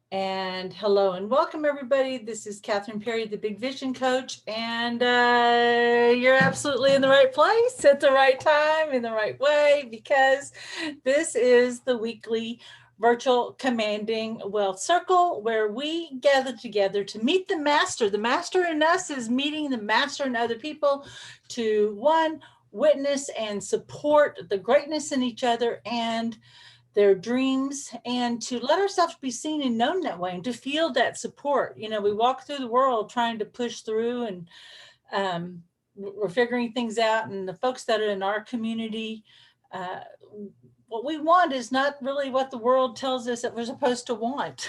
And hello and welcome, everybody. This is Kathryn Perry, the Big Vision Coach, and you're absolutely in the right place at the right time, in the right way, because this is the weekly virtual commanding wealth circle where we gather together to meet the master. The master in us is meeting the master in other people to one, witness and support the greatness in each other and their dreams, and to let ourselves be seen and known that way and to feel that support. We walk through the world trying to push through, and we're figuring things out, and the folks that are in our community, uh, what we want is not really what the world tells us that we're supposed to want.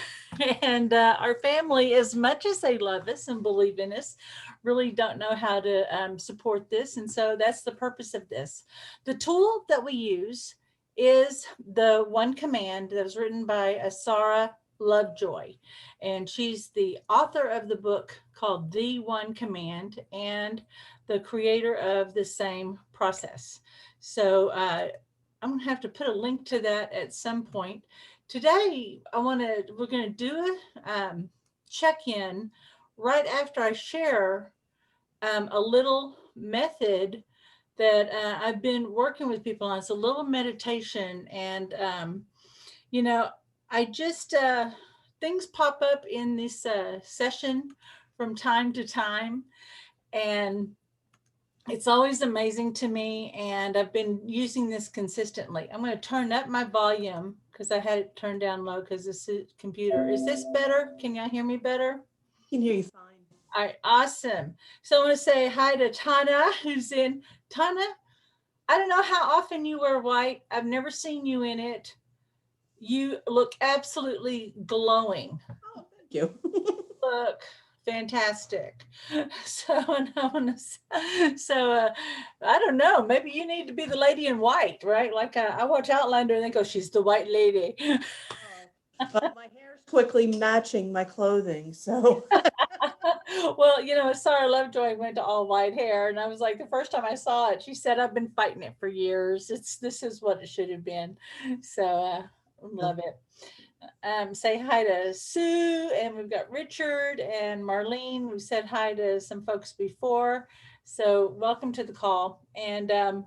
And our family, as much as they love us and believe in us, really don't know how to support this. And so that's the purpose of this. The tool that we use is the one command that was written by Sarah Lovejoy. And she's the author of the book called The One Command and the creator of the same process. So I'm going to have to put a link to that at some point. Today, we're going to do a check-in right after I share a little method that I've been working with people on. It's a little meditation, and you know, I just things pop up in this session from time to time, and it's always amazing to me. And I've been using this consistently. I'm going to turn up my volume because I had it turned down low because this computer. Is this better? Can y'all hear me better? Can hear you fine. All right, awesome. So I want to say hi to Tana, who's in. Tana, I don't know how often you wear white. I've never seen you in it. You look absolutely glowing. Oh, thank you. Look fantastic. So, and I want to, so I don't know. Maybe you need to be the lady in white, right? Like I watch Outlander and they go, she's the white lady. Oh, well, my hair is quickly matching my clothing, so Well, Sarah Lovejoy went to all white hair, and I was like, the first time I saw it, she said, "I've been fighting it for years. This is what it should have been." So love it. Say hi to Sue, and we've got Richard and Marlene. We said hi to some folks before, so welcome to the call. And I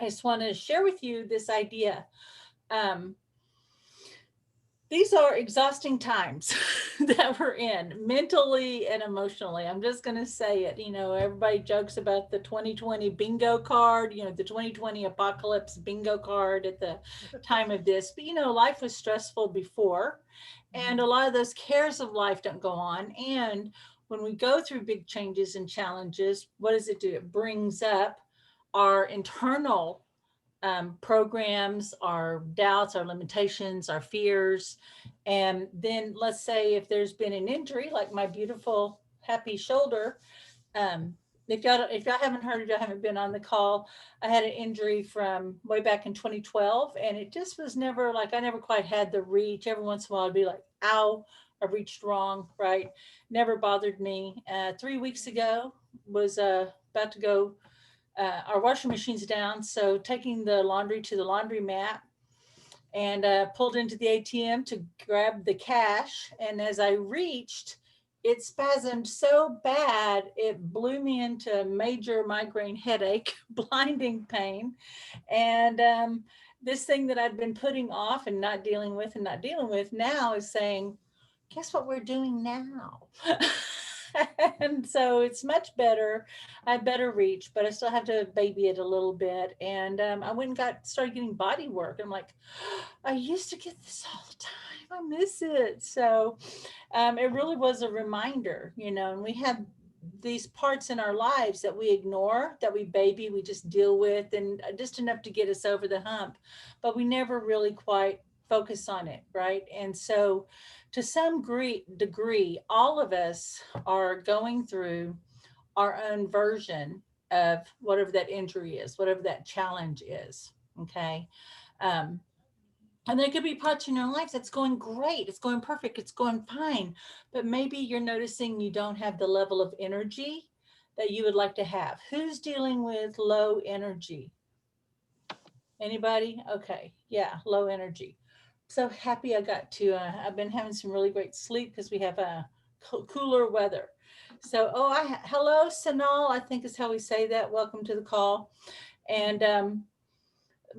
just want to share with you this idea. Um, these are exhausting times that we're in mentally and emotionally. I'm just going to say it. Everybody jokes about the 2020 bingo card, the 2020 apocalypse bingo card at the time of this. But, life was stressful before, and a Mhm. lot of those cares of life don't go on. And when we go through big changes and challenges, what does it do? It brings up our internal programs, our doubts, our limitations, our fears. And then let's say if there's been an injury, like my beautiful happy shoulder, um, if y'all haven't heard, if y'all haven't been on the call, I had an injury from way back in 2012, and it just was never like I never quite had the reach. Every once in a while, I'd be like, "Ow, I reached wrong." Right? Never bothered me. 3 weeks ago was about to go our washing machine's down, so taking the laundry to the laundromat and pulled into the ATM to grab the cash. And as I reached, it spasmed so bad it blew me into a major migraine headache, blinding pain, and this thing that I'd been putting off and not dealing with and not dealing with now is saying, guess what we're doing now? And so it's much better. I have better reach, but I still have to baby it a little bit. And I went and started getting body work. I'm like, I used to get this all the time. I miss it. So it really was a reminder, and we have these parts in our lives that we ignore, that we baby, we just deal with, and just enough to get us over the hump, but we never really quite focus on it, right? And so, to some degree, all of us are going through our own version of whatever that injury is, whatever that challenge is. Okay. Um, and there could be parts in your life that's going great, it's going perfect, it's going fine, but maybe you're noticing you don't have the level of energy that you would like to have. Who's dealing with low energy? Anybody? Okay. Yeah, low energy. so happy I got to. I've been having some really great sleep because we have cooler weather. So, hello, Sanal, I think is how we say that. Welcome to the call. And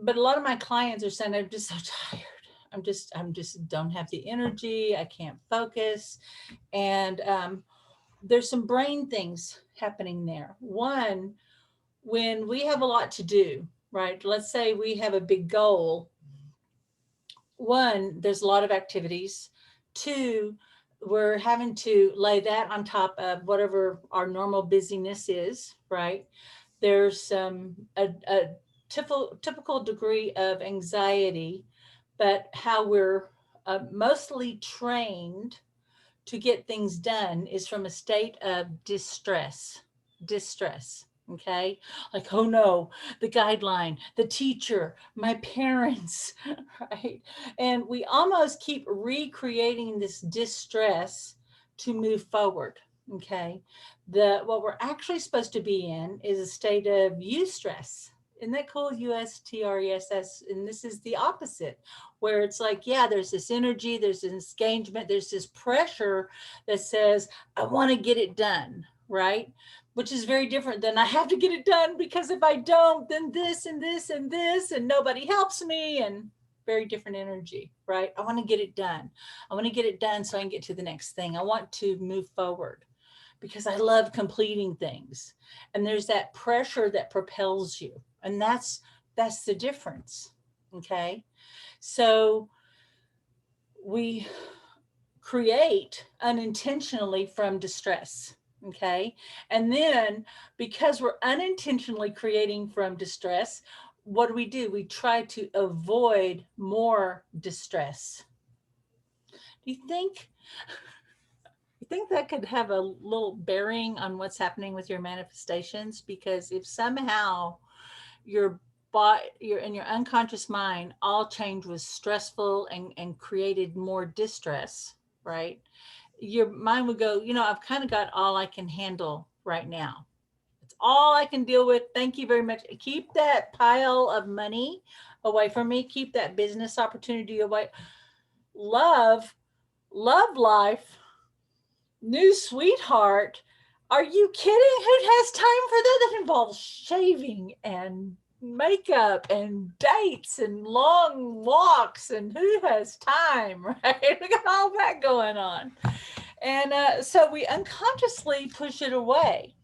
but a lot of my clients are saying I'm just so tired. I'm just don't have the energy. I can't focus. And there's some brain things happening there. One, when we have a lot to do, right? Let's say we have a big goal. One, there's a lot of activities. Two, we're having to lay that on top of whatever our normal busyness is, right? There's a typical degree of anxiety, but how we're mostly trained to get things done is from a state of distress. Okay. Like, oh no, the guideline, the teacher, my parents, right? And we almost keep recreating this distress to move forward. Okay. What we're actually supposed to be in is a state of eustress. Isn't that cool? USTRESS. And this is the opposite, where it's like, yeah, there's this energy, there's this engagement, there's this pressure that says, I want to get it done, right? Which is very different than I have to get it done because if I don't, then this and this and this, and nobody helps me. And very different energy, right? I want to get it done. I want to get it done so I can get to the next thing. I want to move forward because I love completing things. And there's that pressure that propels you. And that's the difference. Okay. So we create unintentionally from distress. Okay. And then because we're unintentionally creating from distress, what do? We try to avoid more distress. Do you think that could have a little bearing on what's happening with your manifestations? Because if somehow your your in your unconscious mind, all change was stressful and created more distress, right? Your mind would go, I've kind of got all I can handle right now. It's all I can deal with. Thank you very much. Keep that pile of money away from me. Keep that business opportunity away. Love, love life, new sweetheart. Are you kidding? Who has time for that? That involves shaving and makeup and dates and long walks. And who has time, right? We got all that going on. And so we unconsciously push it away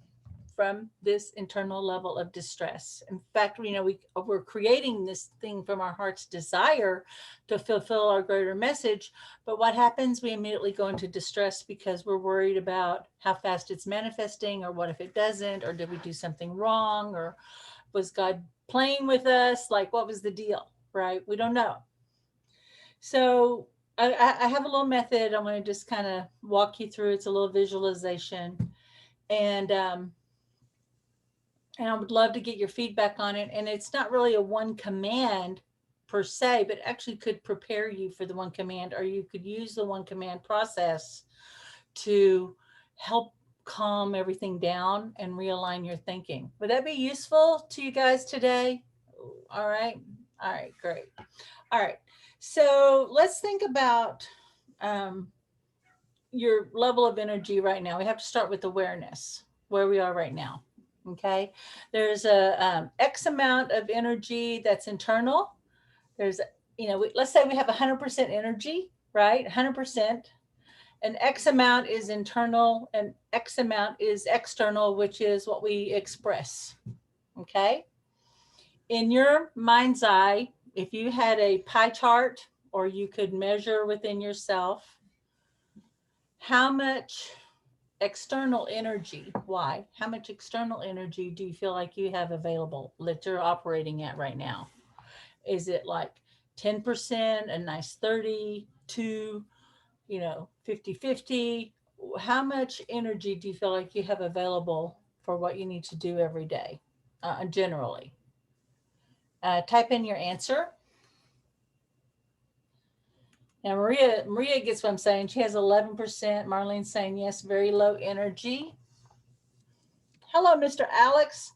from this internal level of distress. In fact, we're creating this thing from our heart's desire to fulfill our greater message. But what happens? We immediately go into distress because we're worried about how fast it's manifesting, or what if it doesn't, or did we do something wrong, or was God playing with us? Like, what was the deal? Right? We don't know. So I have a little method. I'm going to just kind of walk you through. It's a little visualization, and and I would love to get your feedback on it. And it's not really a one command per se, but actually could prepare you for the one command, or you could use the one command process to help calm everything down and realign your thinking. Would that be useful to you guys today? All right. All right, great. All right. So let's think about um, your level of energy right now. We have to start with awareness, where we are right now. Okay. There's a X amount of energy that's internal. There's, let's say we have 100% energy, right? 100%. And X amount is internal and X amount is external, which is what we express. Okay. In your mind's eye, if you had a pie chart, or you could measure within yourself how much external energy, why? How much external energy do you feel like you have available that you're operating at right now? Is it like 10%, a nice 30, 2, 50-50? How much energy do you feel like you have available for what you need to do every day, generally? Type in your answer. Now, Maria gets what I'm saying. She has 11%. Marlene's saying yes, very low energy. Hello, Mr. Alex.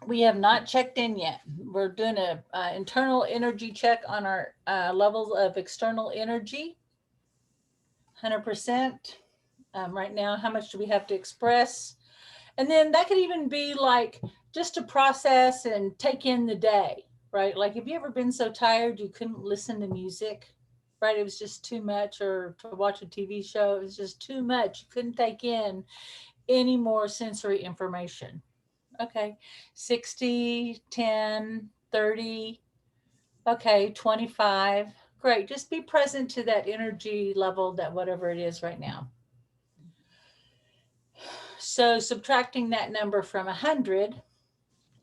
We have not checked in yet. We're doing a internal energy check on our levels of external energy. 100%. Right now, how much do we have to express? And then that could even be like just to process and take in the day, right? Like, have you ever been so tired you couldn't listen to music, right? It was just too much, or to watch a TV show, it was just too much. You couldn't take in any more sensory information. Okay, 60, 10, 30. Okay, 25. Great. Just be present to that energy level, that whatever it is right now. So subtracting that number from 100,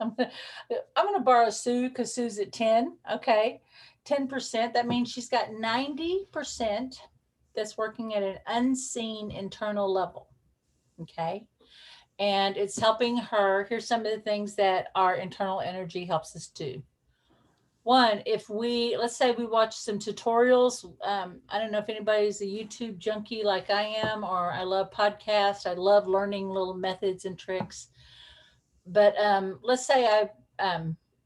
I'm gonna, I'm gonna borrow Sue because Sue's at 10. Okay, 10%. That means she's got 90% that's working at an unseen internal level. Okay, and it's helping her. Here's some of the things that our internal energy helps us do. One, if we, let's say we watch some tutorials. I don't know if anybody's a YouTube junkie like I am, or I love podcasts. I love learning little methods and tricks. But let's say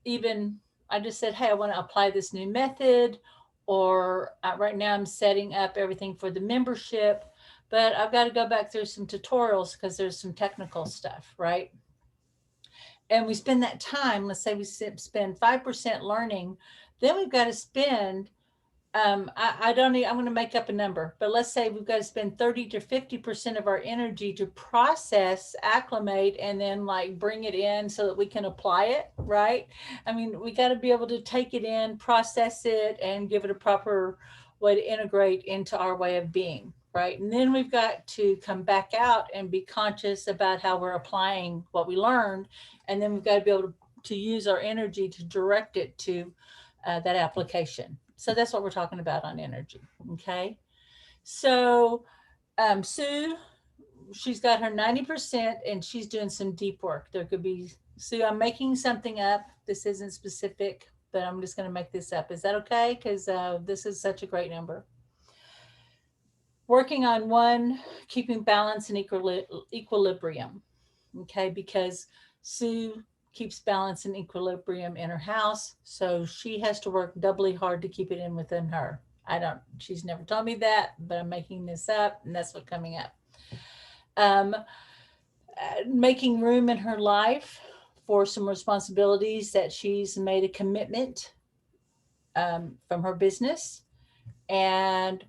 even I just said, hey, I want to apply this new method, or right now I'm setting up everything for the membership, but I've got to go back through some tutorials because there's some technical stuff, right? And we spend that time, let's say we spend 5% learning, then we've got to spend, I don't need, I'm going to make up a number, but let's say we've got to spend 30 to 50% of our energy to process, acclimate, and then like bring it in so that we can apply it, right? I mean, we got to be able to take it in, process it, and give it a proper way to integrate into our way of being, right? And then we've got to come back out and be conscious about how we're applying what we learned. And then we've got to be able to use our energy to direct it to that application. So that's what we're talking about on energy. Okay. So Sue, she's got her 90% and she's doing some deep work. There could be, Sue, I'm making something up. This isn't specific, but I'm just going to make this up. Is that okay? Because this is such a great number. Working on one, keeping balance and equilibrium. Okay. Because Sue keeps balance and equilibrium in her house. So she has to work doubly hard to keep it in within her. I don't, she's never told me that, but I'm making this up and that's what's coming up. Making room in her life for some responsibilities that she's made a commitment from her business, and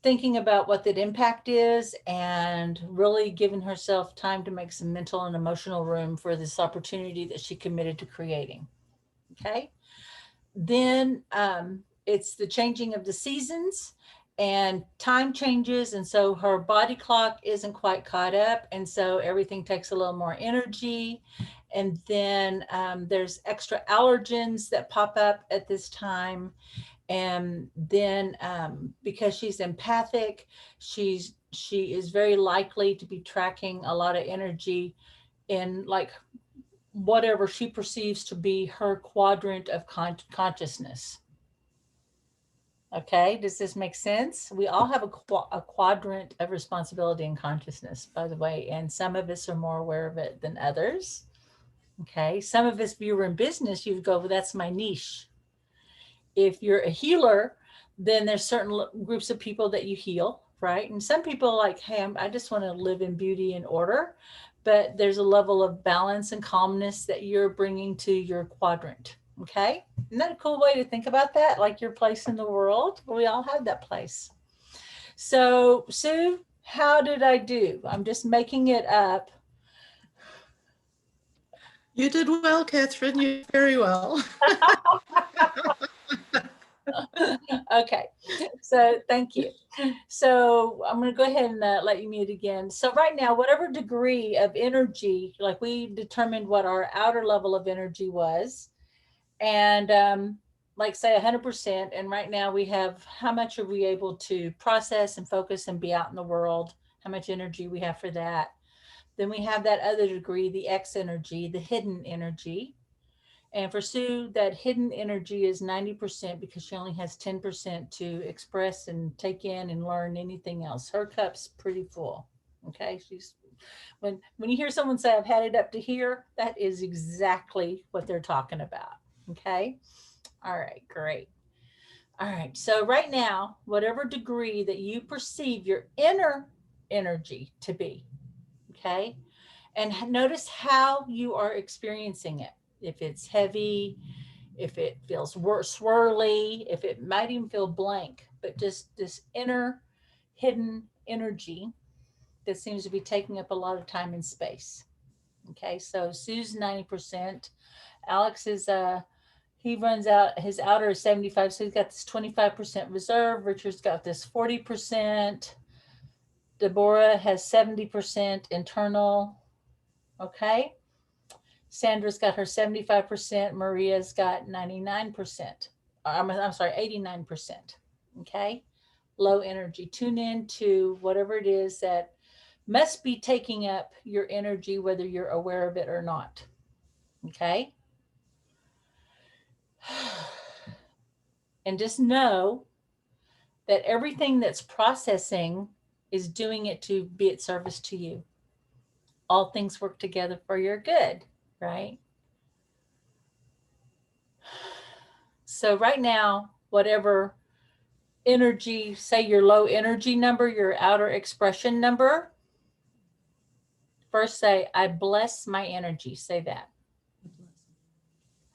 thinking about what that impact is, and really giving herself time to make some mental and emotional room for this opportunity that she committed to creating. Okay. Then it's the changing of the seasons and time changes. And so her body clock isn't quite caught up. And so everything takes a little more energy. And then there's extra allergens that pop up at this time. And then because she's empathic, she is very likely to be tracking a lot of energy in like whatever she perceives to be her quadrant of consciousness. Okay, does this make sense? We all have a quadrant of responsibility and consciousness, by the way, and some of us are more aware of it than others. Okay, some of us, if you were in business, you would go, well, that's my niche. If you're a healer, then there's certain groups of people that you heal, right? And some people are like, hey, I just want to live in beauty and order, but there's a level of balance and calmness that you're bringing to your quadrant. Okay. Isn't that a cool way to think about that? Like your place in the world? We all have that place. So, Sue, how did I do? I'm just making it up. You did well, Kathryn. You did very well. Okay, so thank you. So I'm going to go ahead and let you mute again. So right now, whatever degree of energy, like we determined what our outer level of energy was, and like say 100%. And right now we have, how much are we able to process and focus and be out in the world? How much energy we have for that? Then we have that other degree, the X energy, the hidden energy. And for Sue, that hidden energy is 90% because she only has 10% to express and take in and learn anything else. Her cup's pretty full. Okay. When you hear someone say, I've had it up to here, that is exactly what they're talking about. Okay. All right, great. All right. So right now, whatever degree that you perceive your inner energy to be, okay, and notice how you are experiencing it. If it's heavy, if it feels swirly, if it might even feel blank, but just this inner hidden energy that seems to be taking up a lot of time and space. Okay, so Sue's 90%. Alex is he runs out, his outer is 75, so he's got this 25% reserve. Richard's got this 40%. Deborah has 70% internal. Okay. Sandra's got her 75%. Maria's got 99%. I'm sorry, 89%. Okay. Low energy. Tune in to whatever it is that must be taking up your energy, whether you're aware of it or not. Okay. And just know that everything that's processing is doing it to be at service to you. All things work together for your good, right? So, right now, whatever energy, say your low energy number, your outer expression number, first say, I bless my energy. Say that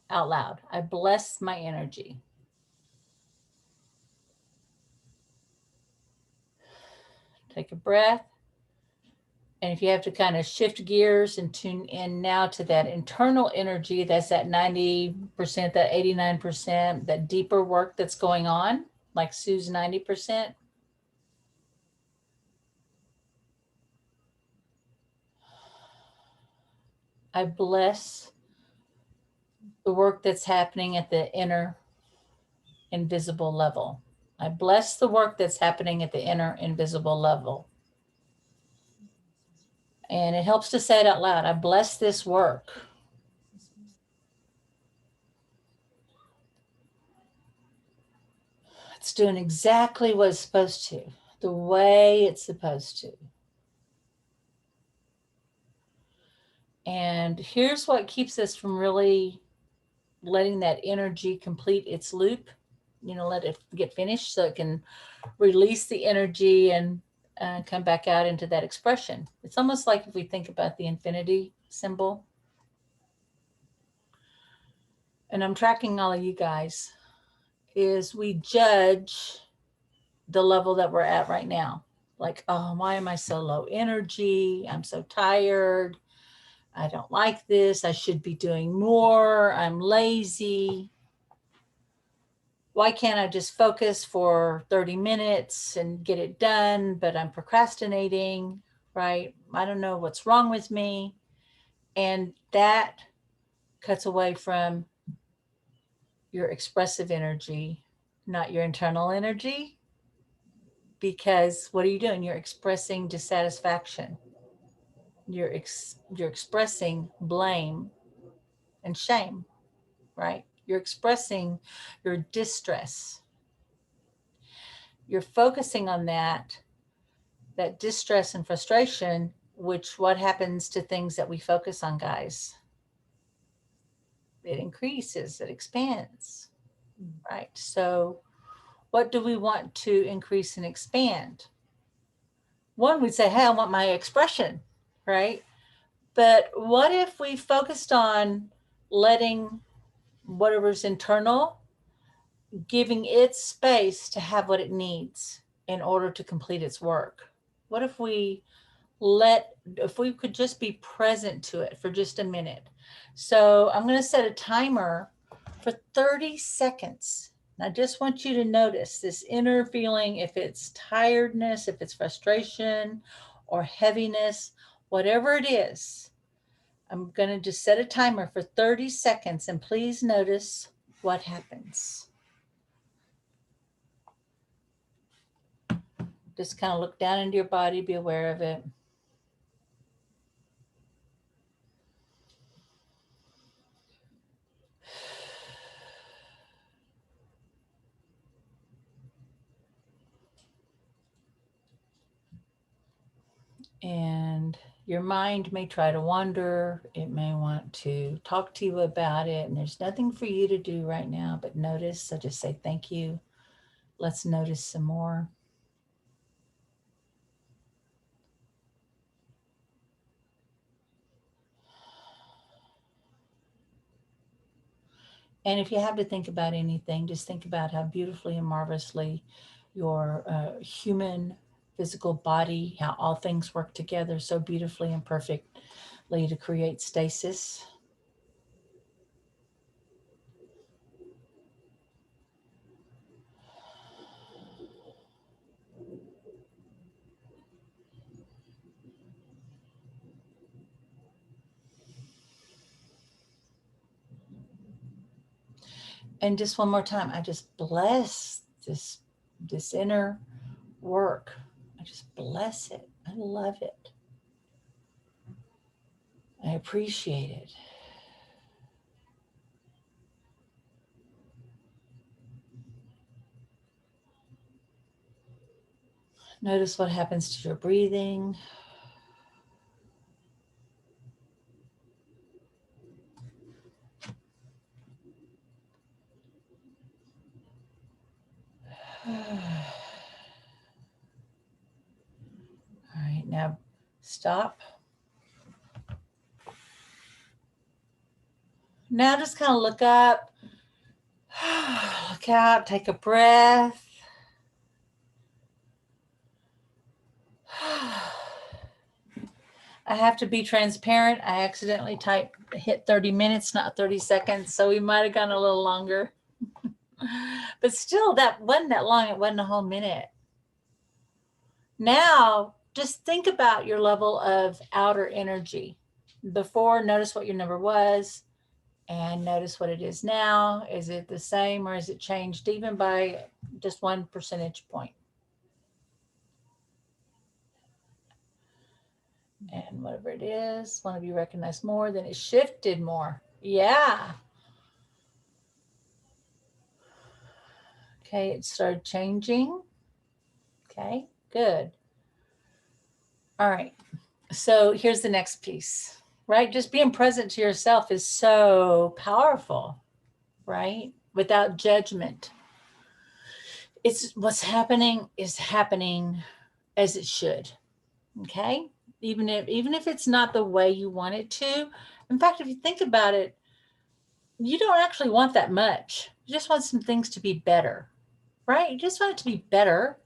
out loud. I bless my energy. Take a breath. And if you have to kind of shift gears and tune in now to that internal energy, that's that 90%, that 89%, that deeper work that's going on, like Sue's 90%. I bless the work that's happening at the inner invisible level. I bless the work that's happening at the inner invisible level. And it helps to say it out loud. I bless this work. It's doing exactly what it's supposed to, the way it's supposed to. And here's what keeps us from really letting that energy complete its loop, let it get finished so it can release the energy and come back out into that expression. It's almost like if we think about the infinity symbol. And I'm tracking all of you guys, is we judge the level that we're at right now. Like, oh, why am I so low energy? I'm so tired. I don't like this. I should be doing more. I'm lazy. Why can't I just focus for 30 minutes and get it done? But I'm procrastinating, right? I don't know what's wrong with me. And that cuts away from your expressive energy, not your internal energy. Because what are you doing? You're expressing dissatisfaction. You're expressing blame and shame, right? You're expressing your distress. You're focusing on that distress and frustration, which what happens to things that we focus on, guys? It increases, it expands, right? So what do we want to increase and expand? One would say, hey, I want my expression, right? But what if we focused on letting whatever's internal, giving it space to have what it needs in order to complete its work? What if we could just be present to it for just a minute? So I'm going to set a timer for 30 seconds. And I just want you to notice this inner feeling, if it's tiredness, if it's frustration or heaviness, whatever it is. I'm going to just set a timer for 30 seconds and please notice what happens. Just kind of look down into your body, be aware of it. And Your mind may try to wander. It may want to talk to you about it. And there's nothing for you to do right now but notice. So just say thank you. Let's notice some more. And if you have to think about anything, just think about how beautifully and marvelously your human physical body, how all things work together so beautifully and perfectly to create stasis. And just one more time, I just bless this inner work. I just bless it. I love it. I appreciate it. Notice what happens to your breathing. All right, now stop. Now just kind of look up, look out, take a breath. I have to be transparent. I accidentally hit 30 minutes, not 30 seconds. So we might have gone a little longer. But still, that wasn't that long. It wasn't a whole minute. Now, just think about your level of outer energy. Before, notice what your number was and notice what it is now. Is it the same or is it changed even by just 1 percentage point? And whatever it is, one of you recognize more, then it shifted more. Yeah. Okay, it started changing. Okay, good. All right. So here's the next piece, right? Just being present to yourself is so powerful, right? Without judgment. It's what's happening is happening as it should. Okay? Even if it's not the way you want it to. In fact, if you think about it, you don't actually want that much. You just want some things to be better, right? You just want it to be better.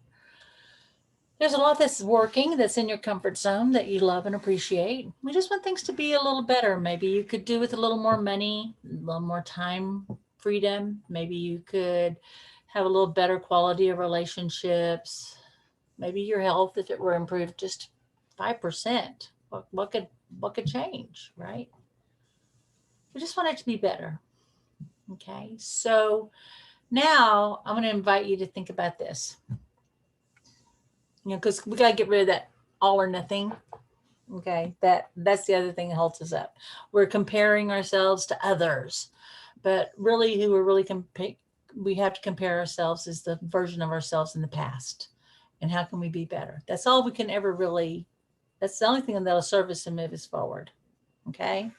There's a lot that's working, that's in your comfort zone that you love and appreciate. We just want things to be a little better. Maybe you could do with a little more money, a little more time freedom. Maybe you could have a little better quality of relationships. Maybe your health, if it were improved just 5%, what could change, right? We just want it to be better. Okay, so now I'm going to invite you to think about this. Because we got to get rid of that all or nothing. Okay, that's the other thing that holds us up. We're comparing ourselves to others, but really, who we're really we have to compare ourselves is the version of ourselves in the past, and how can we be better? That's all we can ever really. That's the only thing that'll serve us to move us forward. Okay.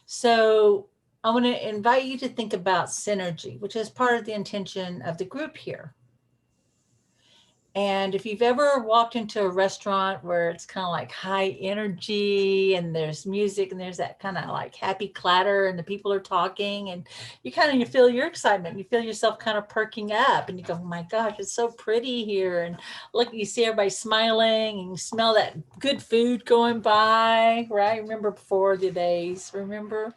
So I want to invite you to think about synergy, which is part of the intention of the group here. And if you've ever walked into a restaurant where it's kind of like high energy and there's music and there's that kind of like happy clatter and the people are talking and you feel your excitement, you feel yourself kind of perking up and you go, oh my gosh, it's so pretty here. And look, you see everybody smiling and you smell that good food going by, right? Remember before the days, remember?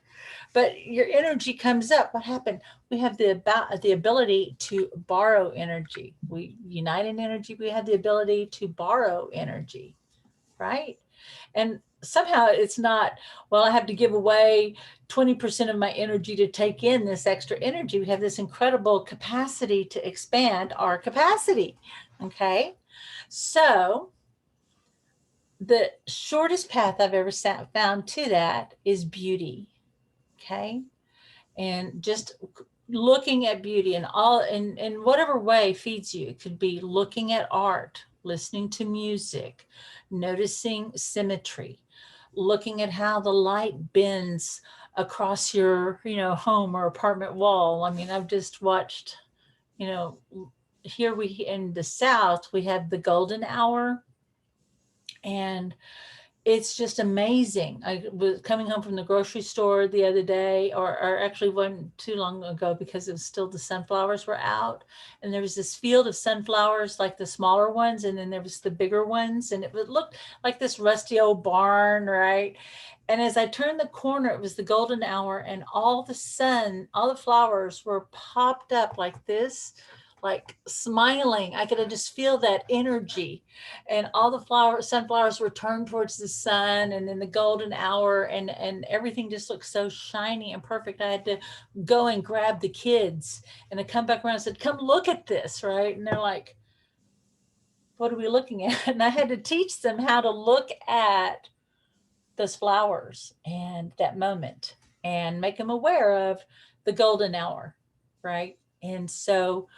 But your energy comes up. What happened? We have the ability to borrow energy. We unite in energy. We have the ability to borrow energy, right? And somehow it's not, well, I have to give away 20% of my energy to take in this extra energy. We have this incredible capacity to expand our capacity. Okay. So the shortest path I've ever found to that is beauty. Okay. And just looking at beauty in whatever way feeds you. It could be looking at art, listening to music, noticing symmetry, looking at how the light bends across your, home or apartment wall. I mean, I've just watched, you know, here we in the South, we have the golden hour, and it's just amazing. I was coming home from the grocery store the other day, or actually wasn't too long ago, because it was still the sunflowers were out, and there was this field of sunflowers, like the smaller ones, and then there was the bigger ones, and it looked like this rusty old barn, right? And as I turned the corner, it was the golden hour, and all the flowers were popped up like this, like smiling. I could just feel that energy, and all the sunflowers were turned towards the sun, and then the golden hour, and everything just looked so shiny and perfect. I had to go and grab the kids, and I come back around and said, come look at this, right? And they're like, what are we looking at? And I had to teach them how to look at those flowers and that moment, and make them aware of the golden hour, right? And so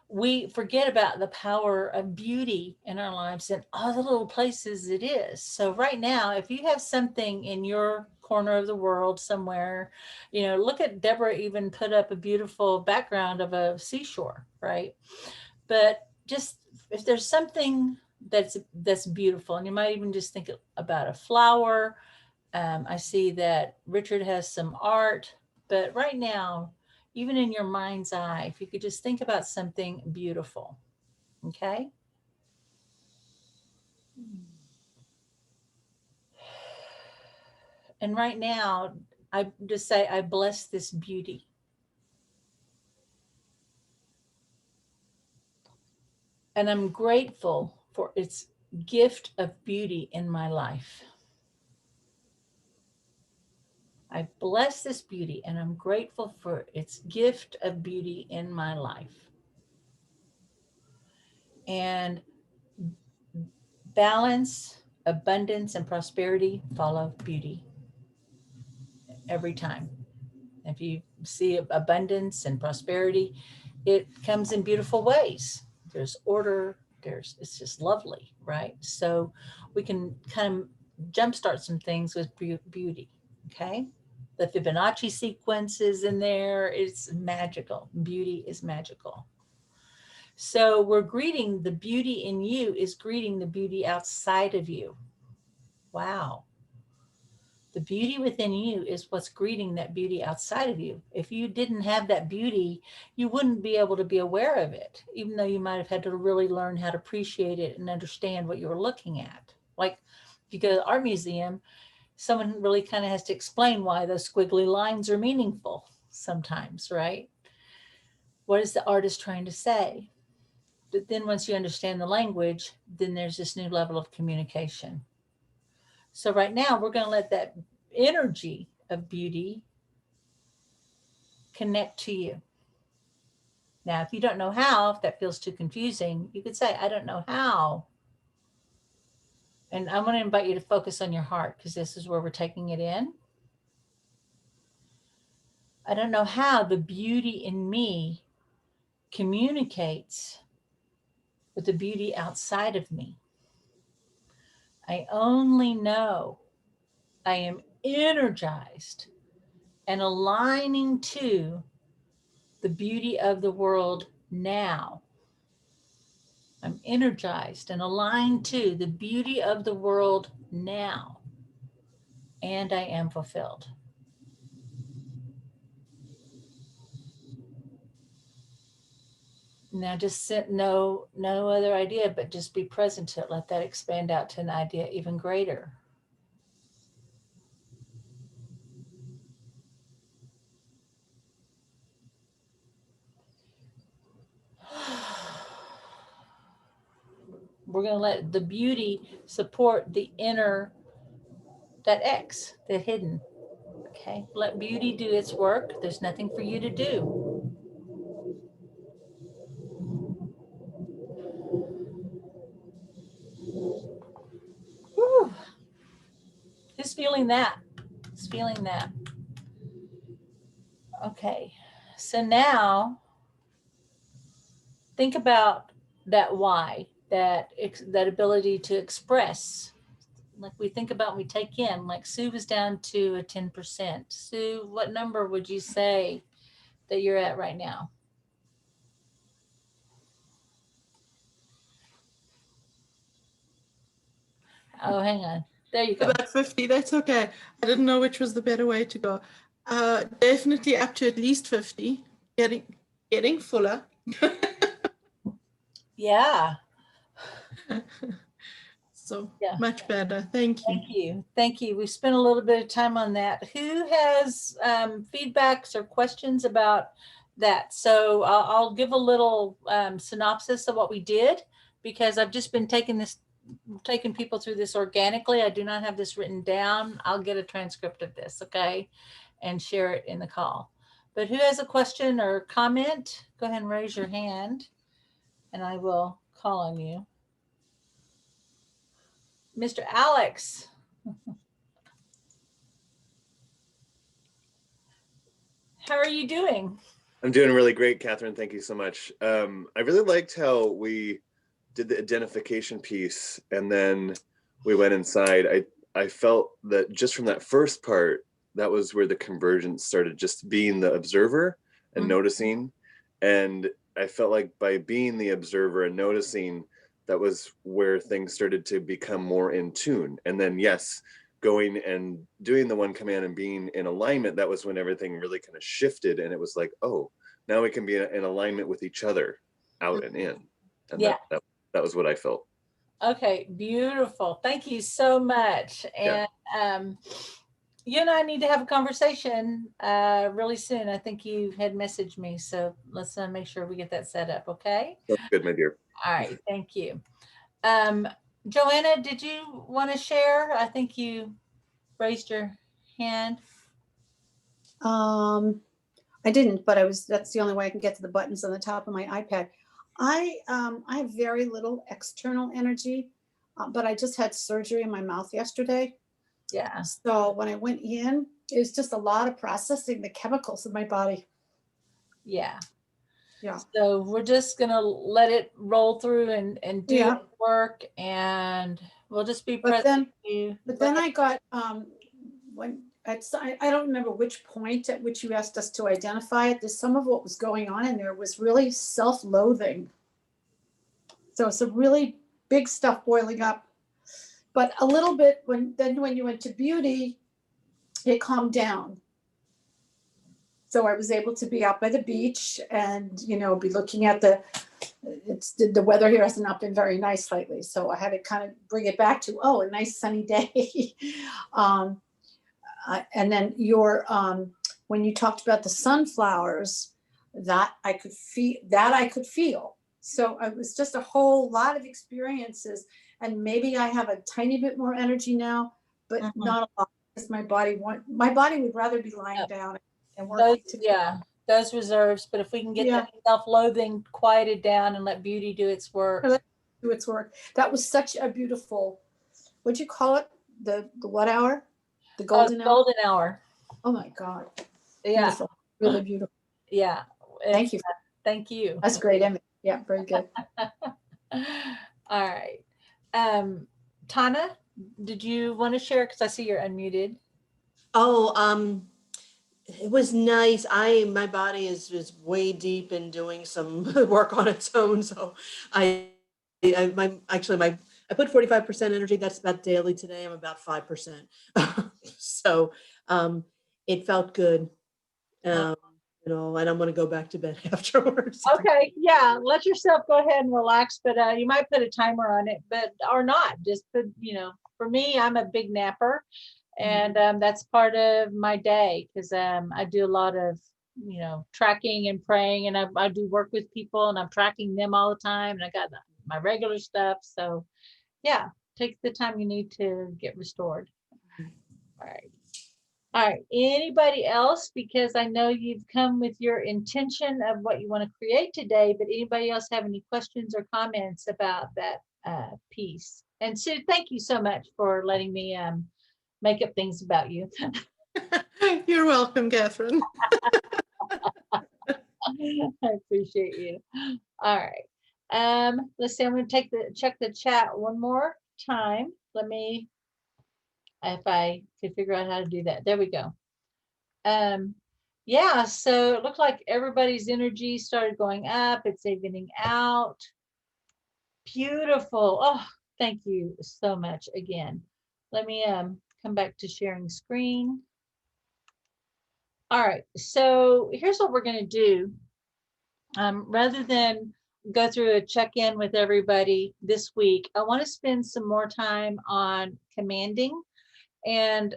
we forget about the power of beauty in our lives and all the little places it is. So right now, if you have something in your corner of the world somewhere, look at Deborah even put up a beautiful background of a seashore, right? But just, if there's something that's beautiful, and you might even just think about a flower. I see that Richard has some art, but right now, even in your mind's eye, if you could just think about something beautiful, okay? And right now, I just say, I bless this beauty. And I'm grateful for its gift of beauty in my life. I bless this beauty, and I'm grateful for its gift of beauty in my life. And balance, abundance, and prosperity follow beauty every time. If you see abundance and prosperity, it comes in beautiful ways. There's order, it's just lovely, right? So we can kind of jumpstart some things with beauty, okay? The Fibonacci sequence is in there. It's magical. Beauty is magical. So we're greeting the beauty in you is greeting the beauty outside of you. Wow. The beauty within you is what's greeting that beauty outside of you. If you didn't have that beauty, you wouldn't be able to be aware of it, even though you might have had to really learn how to appreciate it and understand what you were looking at. Like if you go to the art museum, someone really kind of has to explain why those squiggly lines are meaningful sometimes, right? What is the artist trying to say? But then once you understand the language, then there's this new level of communication. So right now, we're going to let that energy of beauty connect to you. Now, if you don't know how, if that feels too confusing, you could say, I don't know how. And I'm going to invite you to focus on your heart, because this is where we're taking it in. I don't know how the beauty in me communicates with the beauty outside of me. I only know I am energized and aligning to the beauty of the world now. I'm energized and aligned to the beauty of the world now. And I am fulfilled. Now just sit, no other idea, but just be present to it. Let that expand out to an idea even greater. We're going to let the beauty support the inner, that X, the hidden. Okay, let beauty do its work. There's nothing for you to do. Whew. Who's feeling that? Who's feeling that? Okay, so now think about that why. that ability to express. Like we think about and we take in, like Sue was down to a 10%. Sue, what number would you say that you're at right now? Oh, hang on. There you go. About 50, that's okay. I didn't know which was the better way to go. Definitely up to at least 50, getting fuller. Yeah. So Yeah. much better. Thank you. Thank you. Thank you. We spent a little bit of time on that. Who has feedbacks or questions about that? So I'll give a little synopsis of what we did, because I've just been taking people through this organically. I do not have this written down. I'll get a transcript of this, okay, and share it in the call. But who has a question or comment? Go ahead and raise your hand and I will call on you. Mr. Alex. How are you doing? I'm doing really great, Kathryn. Thank you so much. I really liked how we did the identification piece and then we went inside. I felt that just from that first part, that was where the convergence started, just being the observer and noticing. And I felt like by being the observer and noticing, that was where things started to become more in tune. And then, yes, going and doing the one command and being in alignment, that was when everything really kind of shifted. And it was like, oh, now we can be in alignment with each other out and in. And Yeah. that was what I felt. Okay, beautiful. Thank you so much. And you and I need to have a conversation really soon. I think you had messaged me, so let's make sure we get that set up, okay? That's good, my dear. All right, thank you. Joanna, did you want to share? I think you raised your hand. I didn't, but that's the only way I can get to the buttons on the top of my iPad. I have very little external energy, but I just had surgery in my mouth yesterday. Yeah. So when I went in, it was just a lot of processing the chemicals in my body. Yeah. Yeah. So we're just gonna let it roll through and do its work, and we'll just be present. But then I got when I don't remember which point at which you asked us to identify it. There's some of what was going on in there was really self-loathing. So some really big stuff boiling up, but a little bit when you went to beauty, it calmed down. So I was able to be out by the beach and, be looking at the weather here has not been very nice lately. So I had to kind of bring it back to, a nice sunny day. And then when you talked about the sunflowers, that I could feel. So it was just a whole lot of experiences, and maybe I have a tiny bit more energy now, but not a lot, because my body would rather be lying down and working. Those reserves. But if we can get that self-loathing quieted down and let beauty do its work. That was such a beautiful, what'd you call it? The what hour? The golden hour? Golden hour. Oh my God. Yeah. Beautiful. Really beautiful. Yeah. Thank you. Thank you. That's great image. Yeah, very good. All right. Tana, did you want to share? Because I see you're unmuted. It was nice. My body is way deep in doing some work on its own. So I put 45% energy. That's about daily. Today I'm about 5%. So it felt good. And I'm going to go back to bed afterwards. Okay. Yeah. Let yourself go ahead and relax, but you might put a timer on it, or not. Just put, for me, I'm a big napper. And that's part of my day, because I do a lot of, tracking and praying, and I do work with people, and I'm tracking them all the time. And I got my regular stuff. So yeah, take the time you need to get restored. All right. All right. Anybody else? Because I know you've come with your intention of what you want to create today, but anybody else have any questions or comments about that piece? And Sue, thank you so much for letting me make up things about you. You're welcome, Kathryn. I appreciate you. All right. Let's see, I'm going to check the chat one more time. Let me, if I could figure out how to do that. There we go. Yeah, so it looked like everybody's energy started going up. It's evening out. Beautiful. Oh, thank you so much again. Let me come back to sharing screen. All right, so here's what we're going to do. Rather than go through a check-in with everybody this week, I want to spend some more time on commanding. And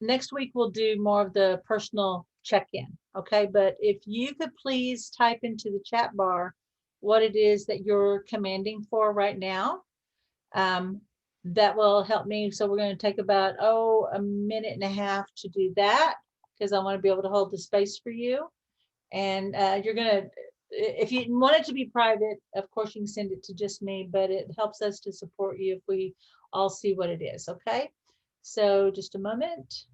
next week, we'll do more of the personal check-in. Okay, but if you could please type into the chat bar what it is that you're commanding for right now, that will help me. So we're going to take about, a minute and a half to do that, because I want to be able to hold the space for you. And you're going to, if you want it to be private, of course, you can send it to just me, but it helps us to support you if we all see what it is. Okay. So just a moment.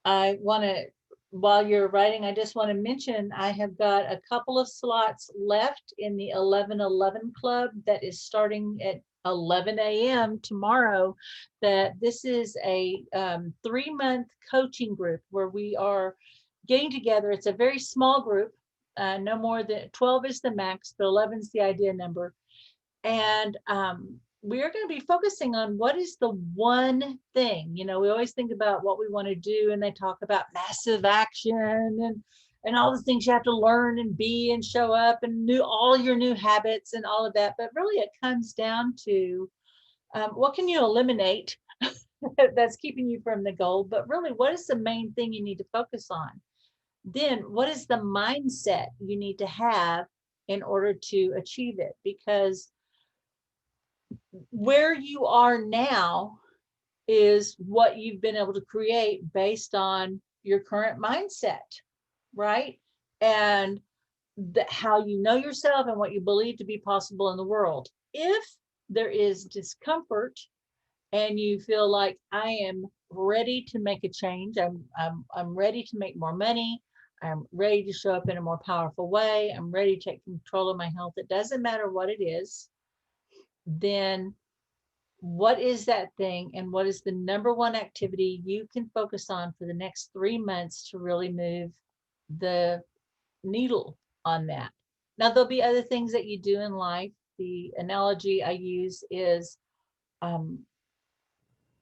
I want to, while you're writing, I just want to mention I have got a couple of slots left in the 11:11 club that is starting at 11 a.m. tomorrow. That this is a 3-month coaching group where we are getting together. It's a very small group, no more than 12 is the max, but 11 is the idea number. And we're going to be focusing on what is the one thing. We always think about what we want to do, and they talk about massive action and all the things you have to learn and be and show up and all your new habits and all of that. But really, it comes down to what can you eliminate that's keeping you from the goal? But really, what is the main thing you need to focus on? Then, what is the mindset you need to have in order to achieve it? Because where you are now is what you've been able to create based on your current mindset, right? And how you know yourself and what you believe to be possible in the world. If there is discomfort and you feel like I am ready to make a change, I'm ready to make more money, I'm ready to show up in a more powerful way, I'm ready to take control of my health, it doesn't matter what it is, then what is that thing, and what is the number one activity you can focus on for the next 3 months to really move the needle on that? Now, there'll be other things that you do in life. The analogy I use is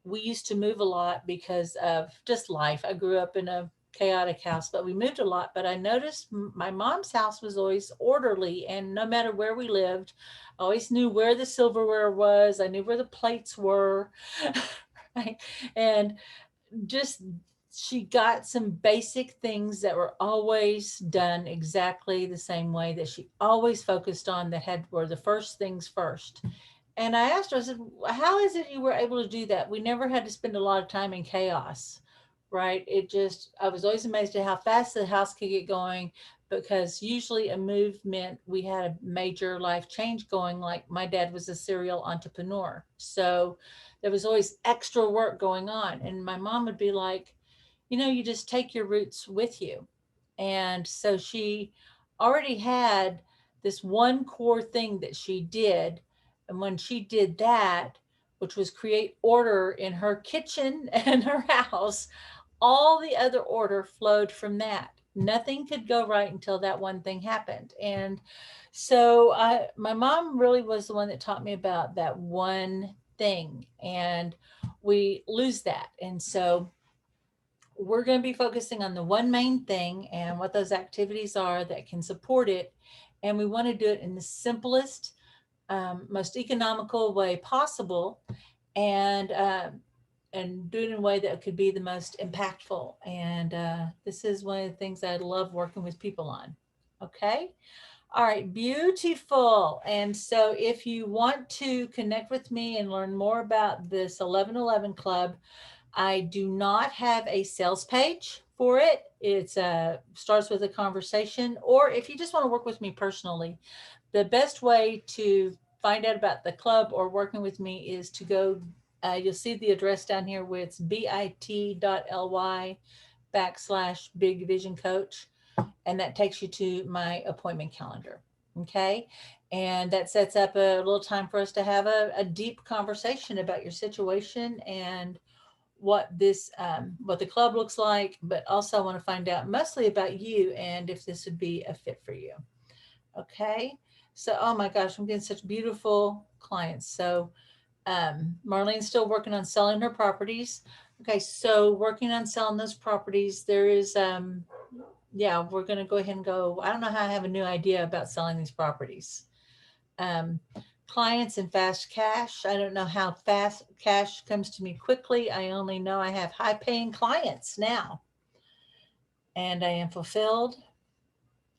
we used to move a lot because of just life. I grew up in a chaotic house, but we moved a lot. But I noticed my mom's house was always orderly, and no matter where we lived, I always knew where the silverware was. I knew where the plates were, right? And just she got some basic things that were always done exactly the same way, that she always focused on, that were the first things first. And I asked her, I said, how is it you were able to do that? We never had to spend a lot of time in chaos, right? I was always amazed at how fast the house could get going, because usually a move meant we had a major life change going. Like my dad was a serial entrepreneur. So there was always extra work going on. And my mom would be like, you just take your roots with you. And so she already had this one core thing that she did. And when she did that, which was create order in her kitchen and her house, all the other order flowed from that. Nothing could go right until that one thing happened. And so my mom really was the one that taught me about that one thing. And we lose that. And so we're going to be focusing on the one main thing and what those activities are that can support it. And we want to do it in the simplest, most economical way possible, and do it in a way that could be the most impactful. And this is one of the things I love working with people on. Okay. All right, beautiful. And so if you want to connect with me and learn more about this 11:11 Club, I do not have a sales page for it. It starts with a conversation, or if you just want to work with me personally, the best way to find out about the club or working with me is to go, you'll see the address down here where it's bit.ly /Big Vision Coach. And that takes you to my appointment calendar. Okay. And that sets up a little time for us to have a deep conversation about your situation and what what the club looks like, but also I want to find out mostly about you and if this would be a fit for you. Okay. So, oh my gosh, I'm getting such beautiful clients. So, Marlene's still working on selling her properties. Okay. So working on selling those properties, there is, yeah, we're going to go ahead and go. I don't know how I have a new idea about selling these properties. Um, Clients and fast cash. I don't know how fast cash comes to me quickly. I only know I have high paying clients now and I am fulfilled.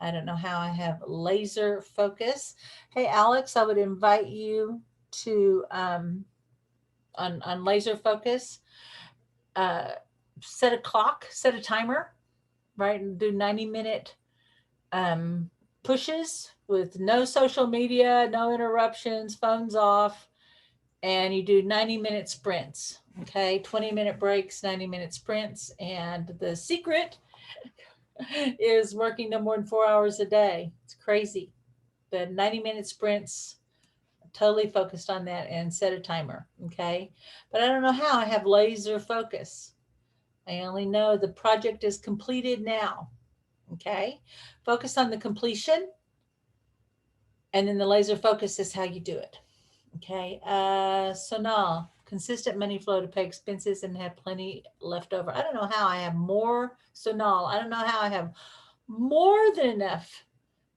I don't know how I have laser focus. Hey, Alex, I would invite you to, on laser focus, uh, set a clock, set a timer, right? And do 90-minute um, pushes with no social media, no interruptions, phones off, and you do 90-minute sprints. Okay, 20-minute breaks, 90-minute sprints. And the secret is working no more than 4 hours a day. It's crazy. The 90-minute sprints, totally focused on that and set a timer. Okay, but I don't know how I have laser focus. I only know the project is completed now. Okay, focus on the completion, and then the laser focus is how you do it. Okay, Sonal, consistent money flow to pay expenses and have plenty left over. I don't know how I have more, Sonal, I don't know how I have more than enough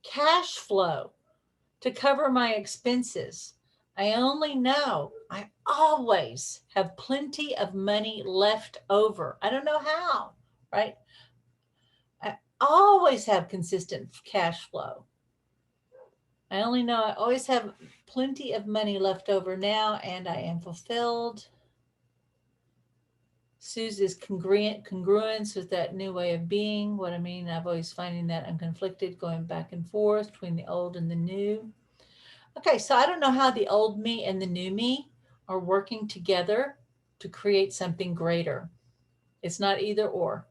cash flow to cover my expenses. I only know I always have plenty of money left over. I don't know how, right? I always have consistent cash flow. I only know I always have plenty of money left over now and I am fulfilled. Sue's is congruence with that new way of being. What I mean, I've always finding that I'm conflicted, going back and forth between the old and the new. Okay, so I don't know how the old me and the new me are working together to create something greater. It's not either or.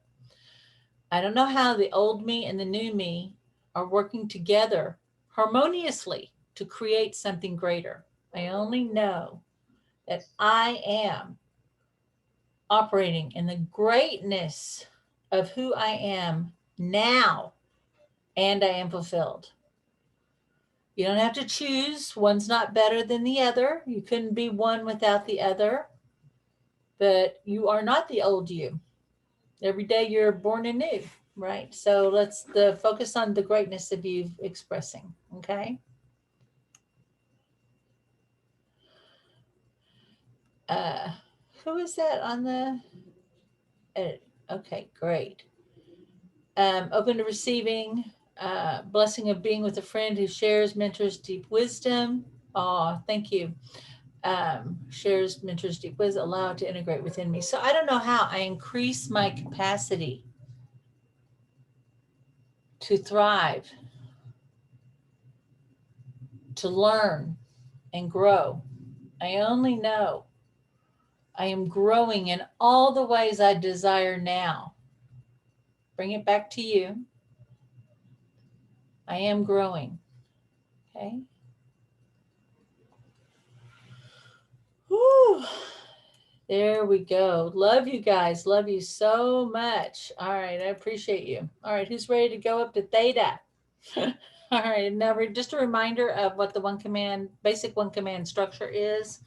I don't know how the old me and the new me are working together harmoniously to create something greater. I only know that I am operating in the greatness of who I am now, and I am fulfilled. You don't have to choose. One's not better than the other. You couldn't be one without the other, but you are not the old you. Every day you're born anew, right? So let's focus on the greatness of you expressing, okay? Who is that on the edit? Okay, great. Open to receiving, blessing of being with a friend who shares, mentors, deep wisdom. Oh, thank you. Shares, mentors, deep wisdom, allow it to integrate within me. So I don't know how I increase my capacity to thrive, to learn and grow. I only know I am growing in all the ways I desire now. Bring it back to you. I am growing. Okay. Whew. There we go. Love you guys. Love you so much. All right. I appreciate you. All right. Who's ready to go up to theta? All right. Now, just a reminder of what the basic one command structure is.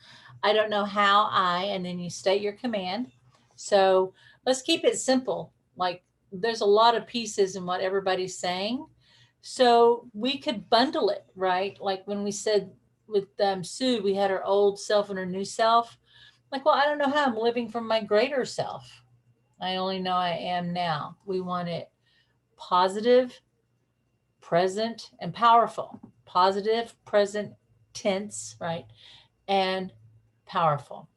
I don't know how and then you state your command. So let's keep it simple. Like there's a lot of pieces in what everybody's saying. So we could bundle it, right? Like when we said with Sue, we had her old self and her new self. Like, well, I don't know how I'm living from my greater self. I only know I am now. We want it positive, present, and powerful. Positive, present, tense, right? And powerful.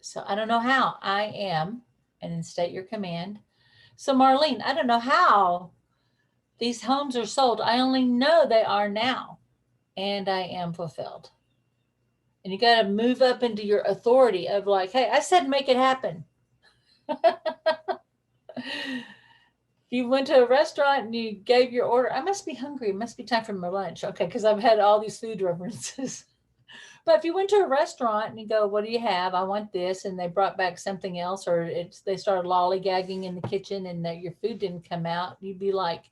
So I don't know how I am, and then state your command. So Marlene, I don't know how these homes are sold. I only know they are now, and I am fulfilled. And you got to move up into your authority of like, hey, I said make it happen. If you went to a restaurant and you gave your order, I must be hungry. It must be time for my lunch. Okay, because I've had all these food references. But if you went to a restaurant and you go, what do you have? I want this. And they brought back something else, or they started lollygagging in the kitchen and that your food didn't come out, you'd be like,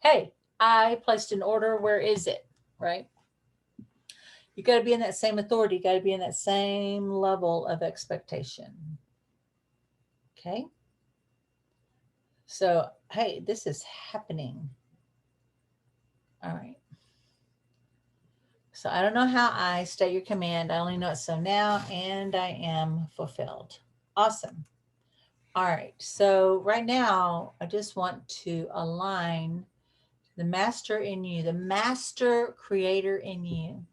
hey, I placed an order. Where is it? Right? You got to be in that same authority. You got to be in that same level of expectation. Okay. So, hey, this is happening. All right. So I don't know how I state your command. I only know it so now, and I am fulfilled. Awesome. All right. So right now, I just want to align the master in you, the master creator in you.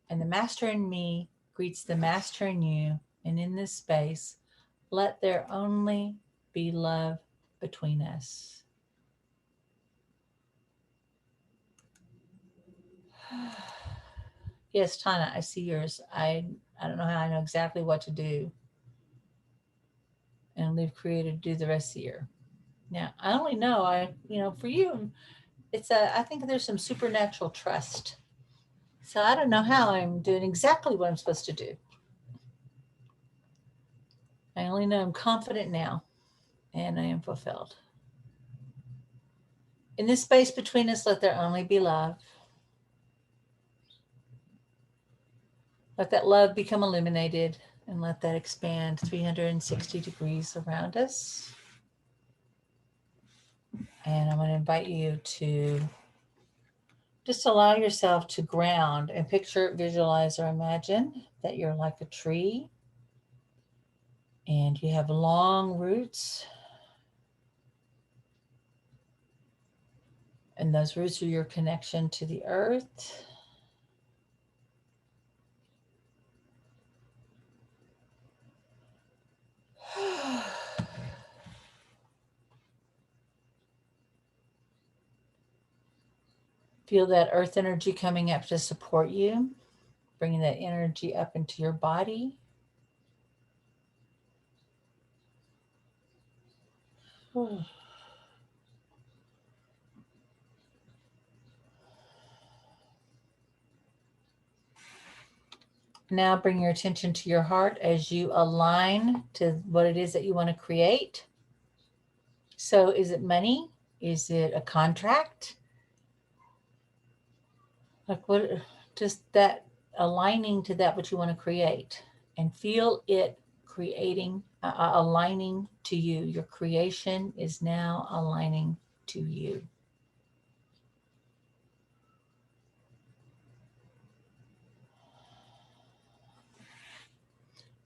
And the master in me greets the master in you. And in this space, let there only be love between us. Yes, Tana, I see yours. I don't know how I know exactly what to do. And leave creator to do the rest of the year. Now, I only know for you, I think there's some supernatural trust. So I don't know how I'm doing exactly what I'm supposed to do. I only know I'm confident now and I am fulfilled. In this space between us, let there only be love. Let that love become illuminated and let that expand 360 degrees around us. And I'm going to invite you to just allow yourself to ground and picture, visualize, or imagine that you're like a tree and you have long roots. And those roots are your connection to the earth. Feel that earth energy coming up to support you, bringing that energy up into your body. Now bring your attention to your heart as you align to what it is that you want to create. So is it money? Is it a contract? Like what, just that aligning to that what you want to create and feel it creating, aligning to you. Your creation is now aligning to you.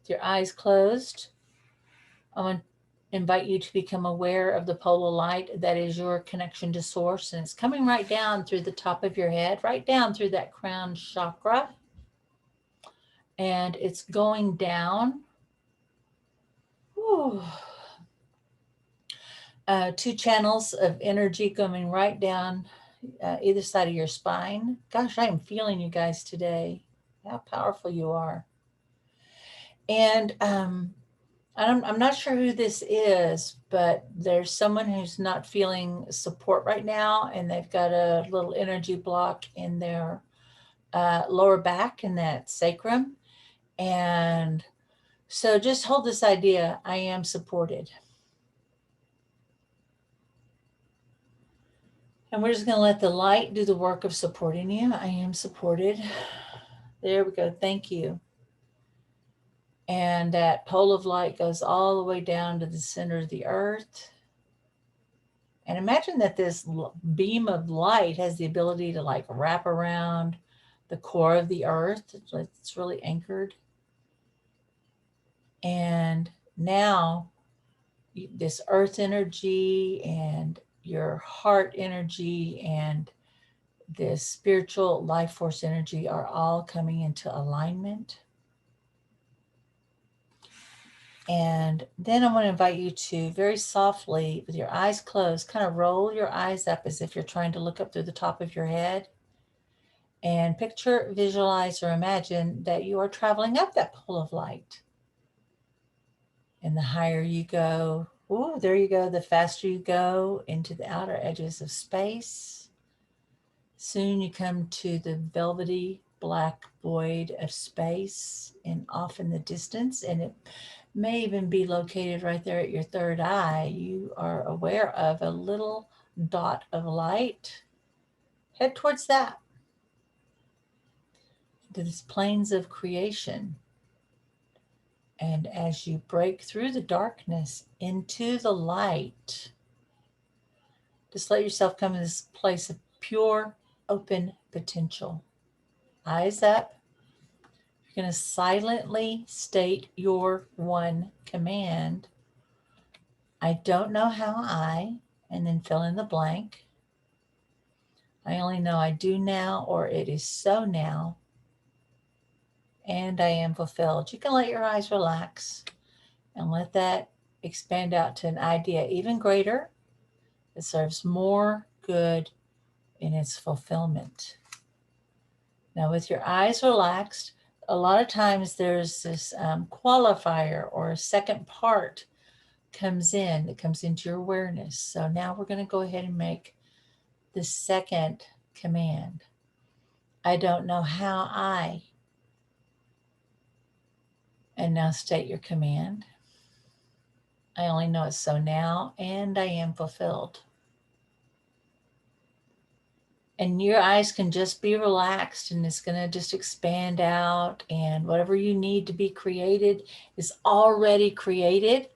With your eyes closed, I want to invite you to become aware of the pole of light that is your connection to source. And it's coming right down through the top of your head, right down through that crown chakra. And it's going down. Two channels of energy coming right down either side of your spine. Gosh, I am feeling you guys today. How powerful you are. And I'm not sure who this is, but there's someone who's not feeling support right now, and they've got a little energy block in their lower back in that sacrum. And so just hold this idea, I am supported. And we're just going to let the light do the work of supporting you. I am supported. There we go. Thank you. And that pole of light goes all the way down to the center of the earth. And imagine that this beam of light has the ability to like wrap around the core of the earth. It's really anchored. And now this earth energy and your heart energy and this spiritual life force energy are all coming into alignment. And then I want to invite you to very softly, with your eyes closed, kind of roll your eyes up as if you're trying to look up through the top of your head. And picture, visualize, or imagine that you are traveling up that pole of light. And the higher you go, Ooh, there you go. The faster you go into the outer edges of space, soon you come to the velvety black void of space and off in the distance, and it may even be located right there at your third eye. You are aware of a little dot of light. Head towards that, to these planes of creation. And as you break through the darkness into the light, just let yourself come to this place of pure, open potential. Eyes up. You're going to silently state your one command. I don't know how and then fill in the blank. I only know I do now, or it is so now, and I am fulfilled. You can let your eyes relax and let that expand out to an idea even greater that serves more good in its fulfillment. Now, with your eyes relaxed, a lot of times there's this qualifier or a second part that comes into your awareness. So now we're going to go ahead and make the second command. I don't know how and now state your command. I only know it's so now, and I am fulfilled. And your eyes can just be relaxed, and it's going to just expand out, and whatever you need to be created is already created.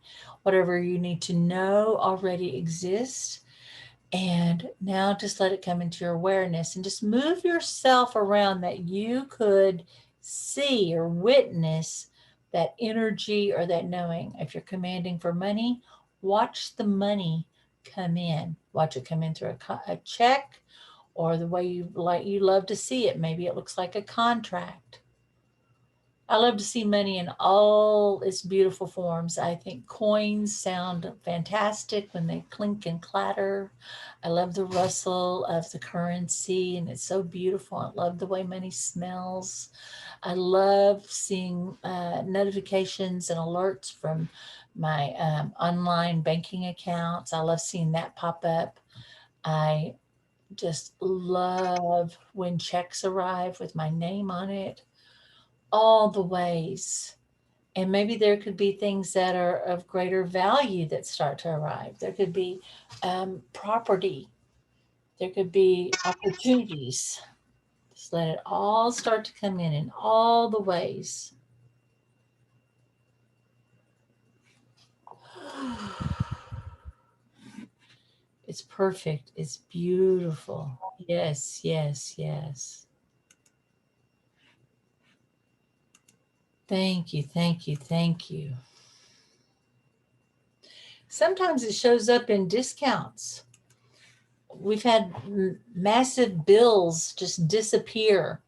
Whatever you need to know already exists. And now just let it come into your awareness and just move yourself around that you could see or witness that energy or that knowing. If you're commanding for money, watch the money come in. Watch it come in through a check, or the way you love to see it. Maybe it looks like a contract. I love to see money in all its beautiful forms. I think coins sound fantastic when they clink and clatter. I love the rustle of the currency, and it's so beautiful. I love the way money smells. I love seeing notifications and alerts from my online banking accounts. I love seeing that pop up. I just love when checks arrive with my name on it. All the ways. And maybe there could be things that are of greater value that start to arrive. There could be property. There could be opportunities. Just let it all start to come in all the ways. It's perfect. It's beautiful. Yes, yes, yes. Thank you, thank you, thank you. Sometimes it shows up in discounts. We've had massive bills just disappear.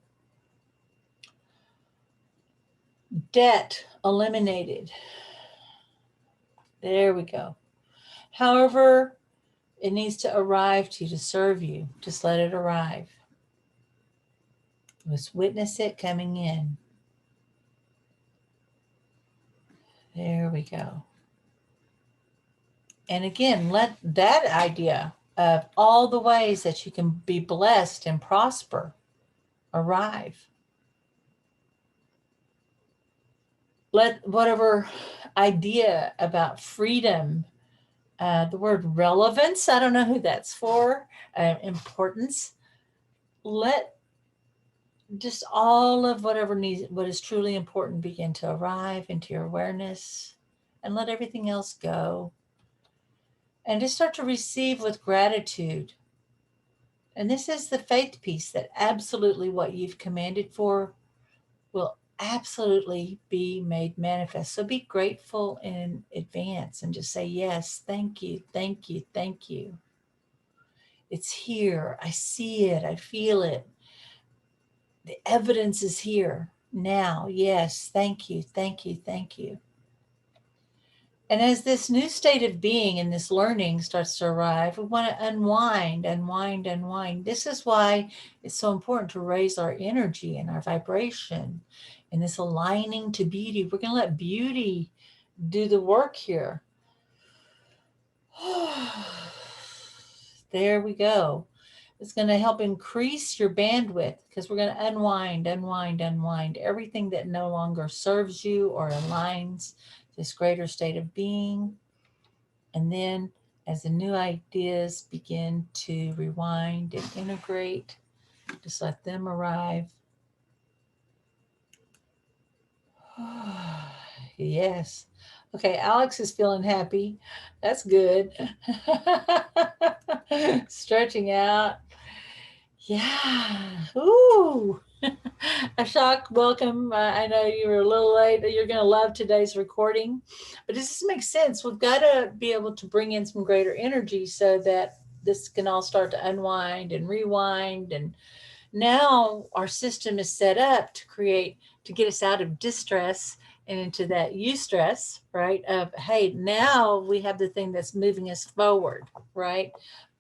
Debt eliminated. There we go. However, it needs to arrive to you to serve you. Just let it arrive. Just witness it coming in. There we go. And again, let that idea of all the ways that you can be blessed and prosper arrive. Let whatever idea about freedom, the word relevance, I don't know who that's for, importance, let just all of what is truly important begin to arrive into your awareness, and let everything else go. And just start to receive with gratitude. And this is the faith piece, that absolutely what you've commanded for will absolutely be made manifest. So be grateful in advance and just say, yes, thank you, thank you, thank you. It's here. I see it. I feel it. The evidence is here now. Yes, thank you, thank you, thank you. And as this new state of being and this learning starts to arrive, we want to unwind, unwind, unwind. This is why it's so important to raise our energy and our vibration and this aligning to beauty. We're going to let beauty do the work here. There we go. It's going to help increase your bandwidth because we're going to unwind everything that no longer serves you or aligns this greater state of being. And then as the new ideas begin to rewind and integrate, just let them arrive. Yes. Okay, Alex is feeling happy. That's good. Stretching out. Yeah. Ooh. Ashok, welcome. I know you were a little late. You're going to love today's recording, but this just makes sense. We've got to be able to bring in some greater energy so that this can all start to unwind and rewind. And now our system is set up to get us out of distress and into that eustress, right? Of, hey, now we have the thing that's moving us forward, right?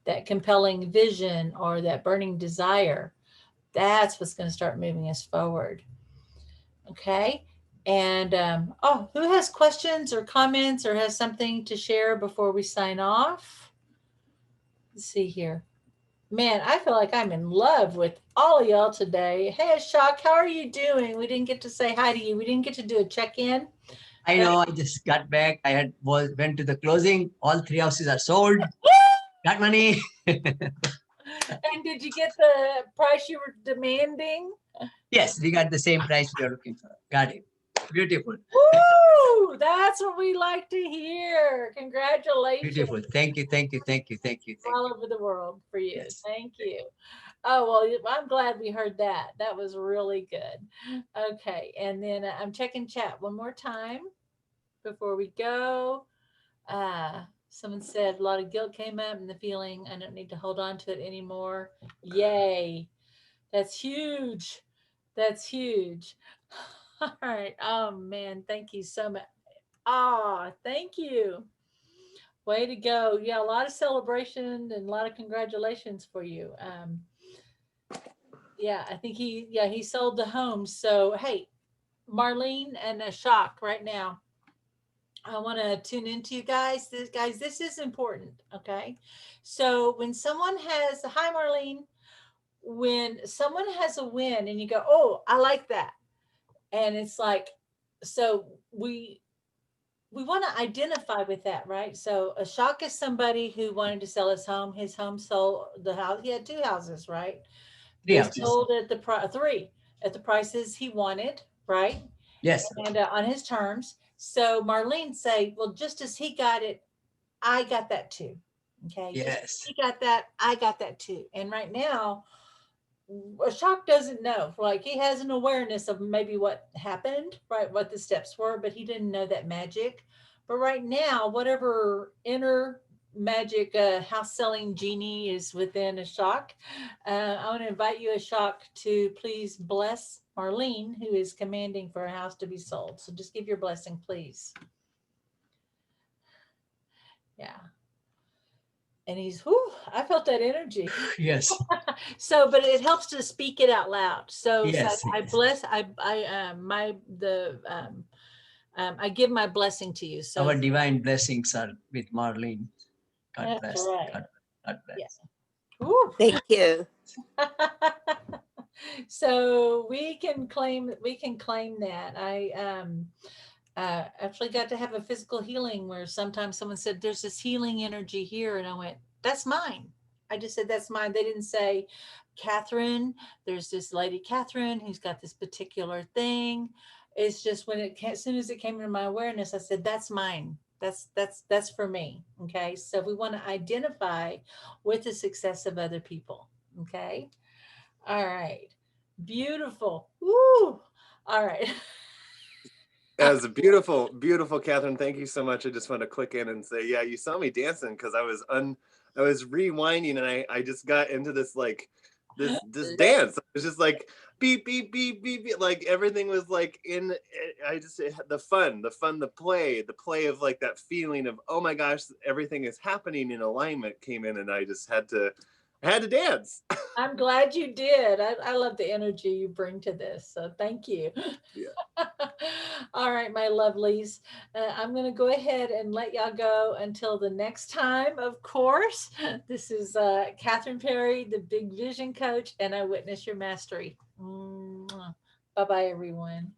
That compelling vision or that burning desire. That's what's going to start moving us forward. Okay. And who has questions or comments or has something to share before we sign off? Let's see here. Man, I feel like I'm in love with all of y'all today. Hey, Ashok, how are you doing? We didn't get to say hi to you. We didn't get to do a check-in. I know. I just got back. Went to the closing. All 3 houses are sold. Got money. And did you get the price you were demanding? Yes, we got the same price we are looking for. Got it. Beautiful. Woo! That's what we like to hear. Congratulations. Beautiful. Thank you. All over the world for you. Yes. Thank you. Oh, well, I'm glad we heard that. That was really good. Okay. And then I'm checking chat one more time before we go. Someone said a lot of guilt came up and the feeling I don't need to hold on to it anymore. Yay. That's huge. That's huge. All right. Oh, man. Thank you so much. Thank you. Way to go. Yeah, a lot of celebration and a lot of congratulations for you. Yeah, I think he sold the home. So, hey, Marlene and Ashok right now. I want to tune into you guys. This is important. Okay. So when someone has, hi, Marlene, when someone has a win and you go, oh, I like that. And it's like, so we want to identify with that, right? So Ashok is somebody who wanted to sell his home. His home sold the house. He had 2 houses, right? 3 They houses. sold at the three at the prices he wanted, right? Yes. And on his terms. So Marlene say, well, just as he got it, I got that too. Okay. Just as Yes. he got that, I got that too. And right now, Ashok doesn't know. Like he has an awareness of maybe what happened, right? What the steps were, but he didn't know that magic. But right now, whatever inner magic house selling genie is within Ashok, I want to invite you, Ashok, to please bless Marlene, who is commanding for a house to be sold. So just give your blessing, please. Yeah. And he's, whew, I felt that energy. Yes. So, but it helps to speak it out loud. So, Yes. I bless, I give my blessing to you. So Our divine blessings are with Marlene. God that's bless. right. God bless. Yeah. Woo. Thank you. So we can claim that. I actually got to have a physical healing where sometimes someone said there's this healing energy here, and I went, that's mine. I just said that's mine. They didn't say, Kathryn, there's this lady Kathryn who's got this particular thing. It's just as soon as it came into my awareness, I said that's mine. That's for me. Okay. So we want to identify with the success of other people. Okay. All right. Beautiful. Woo. All right. That was a beautiful, beautiful, Kathryn. Thank you so much. I just want to click in and say, yeah, you saw me dancing because I was rewinding and I just got into this this dance. It was just like beep, beep, beep, beep, beep. Like everything was like the fun, the play of like that feeling of, oh my gosh, everything is happening in alignment came in, and I just had to I had to dance. I'm glad you did. I love the energy you bring to this. So thank you. Yeah. All right, my lovelies. I'm going to go ahead and let y'all go until the next time, of course. This is Kathryn Perry, the Big Vision Coach, and I witness your mastery. Bye bye, everyone.